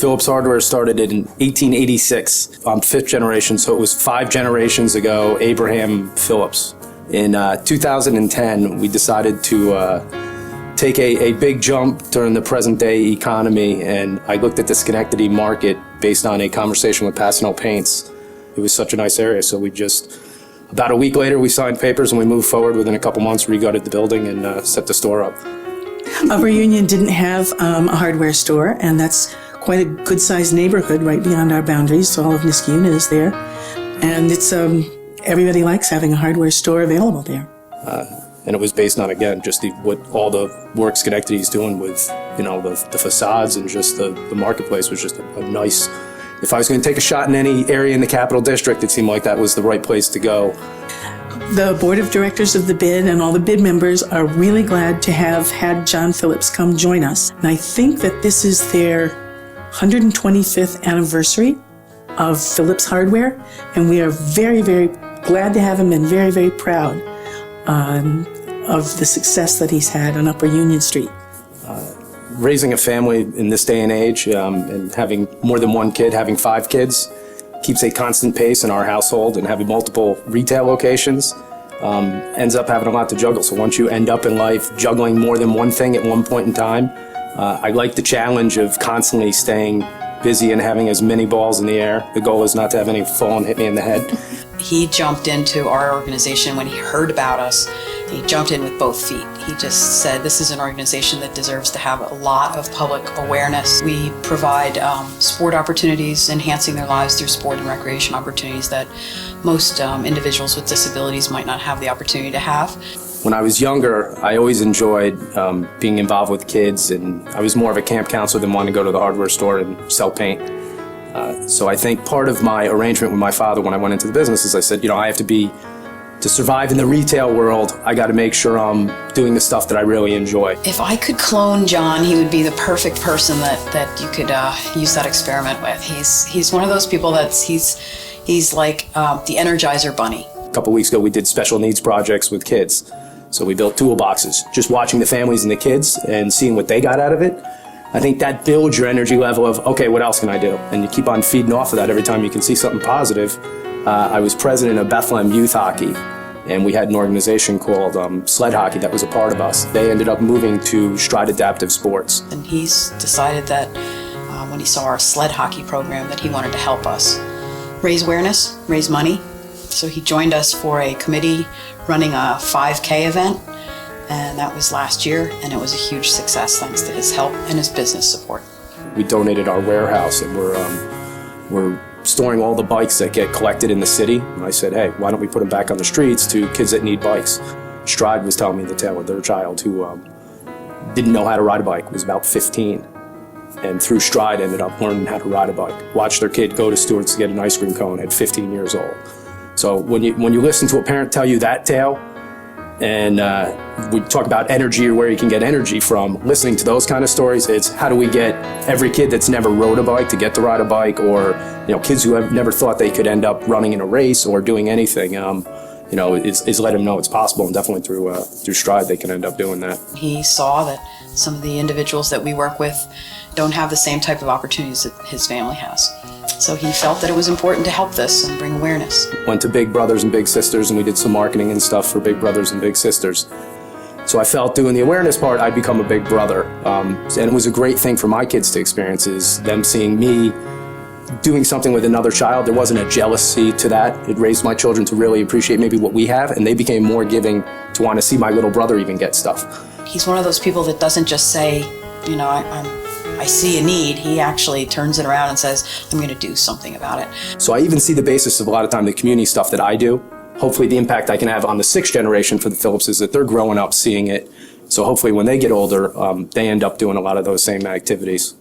Phillips Hardware started in 1886. I'm fifth generation, so it was 5 generations ago, Abraham Phillips. In 2010, we decided to take a big jump during the present day economy, and I looked at the Schenectady market based on a conversation with Passanel Paints. It was such a nice area, so we just, about a week later, we signed papers and we moved forward. Within a couple months, re-gutted the building and set the store up. Upper Union didn't have a hardware store, and that's quite a good-sized neighborhood right beyond our boundaries, so all of Niskayuna is there. And it's everybody likes having a hardware store available there. And it was based on, again, just what all the work Schenectady is doing with, the facades, and just the marketplace was just a nice. If I was going to take a shot in any area in the Capital District, it seemed like that was the right place to go. The board of directors of the bid and all the bid members are really glad to have had John Phillips come join us. And I think that this is their 125th anniversary of Phillips Hardware, and we are very, very glad to have him and very, very proud of the success that he's had on Upper Union Street. Raising a family in this day and age, and having more than one kid, having 5 kids, keeps a constant pace in our household, and having multiple retail locations ends up having a lot to juggle. So once you end up in life juggling more than one thing at one point in time, I like the challenge of constantly staying busy and having as many balls in the air. The goal is not to have any fall and hit me in the head. He jumped into our organization when he heard about us. He jumped in with both feet. He just said, this is an organization that deserves to have a lot of public awareness. We provide sport opportunities, enhancing their lives through sport and recreation opportunities that most individuals with disabilities might not have the opportunity to have. When I was younger, I always enjoyed being involved with kids, and I was more of a camp counselor than wanting to go to the hardware store and sell paint. So I think part of my arrangement with my father when I went into the business is I said, I have to survive in the retail world, I got to make sure I'm doing the stuff that I really enjoy. If I could clone John, he would be the perfect person that you could use that experiment with. He's one of those people he's like the Energizer Bunny. A couple weeks ago, we did special needs projects with kids. So we built toolboxes, just watching the families and the kids and seeing what they got out of it. I think that builds your energy level of, okay, what else can I do? And you keep on feeding off of that every time you can see something positive. I was president of Bethlehem Youth Hockey, and we had an organization called Sled Hockey that was a part of us. They ended up moving to Stride Adaptive Sports. And he's decided that when he saw our sled hockey program that he wanted to help us raise awareness, raise money. So he joined us for a committee running a 5K event, and that was last year, and it was a huge success thanks to his help and his business support. We donated our warehouse, and we're storing all the bikes that get collected in the city. And I said, hey, why don't we put them back on the streets to kids that need bikes? Stride was telling me the tale of their child who didn't know how to ride a bike, was about 15, and through Stride ended up learning how to ride a bike. Watched their kid go to Stewart's to get an ice cream cone at 15 years old. So when you listen to a parent tell you that tale, and we talk about energy or where you can get energy from, listening to those kind of stories, it's how do we get every kid that's never rode a bike to get to ride a bike, or kids who have never thought they could end up running in a race or doing anything, is let them know it's possible, and definitely through Stride they can end up doing that. He saw that some of the individuals that we work with don't have the same type of opportunities that his family has. So he felt that it was important to help this and bring awareness. Went to Big Brothers and Big Sisters, and we did some marketing and stuff for Big Brothers and Big Sisters. So I felt doing the awareness part, I'd become a big brother. And it was a great thing for my kids to experience, is them seeing me doing something with another child. There wasn't a jealousy to that. It raised my children to really appreciate maybe what we have, and they became more giving to want to see my little brother even get stuff. He's one of those people that doesn't just say, I see a need. He actually turns it around and says, I'm going to do something about it. So I even see the basis of a lot of time the community stuff that I do. Hopefully the impact I can have on the 6th generation for the Phillips is that they're growing up seeing it. So hopefully when they get older, they end up doing a lot of those same activities.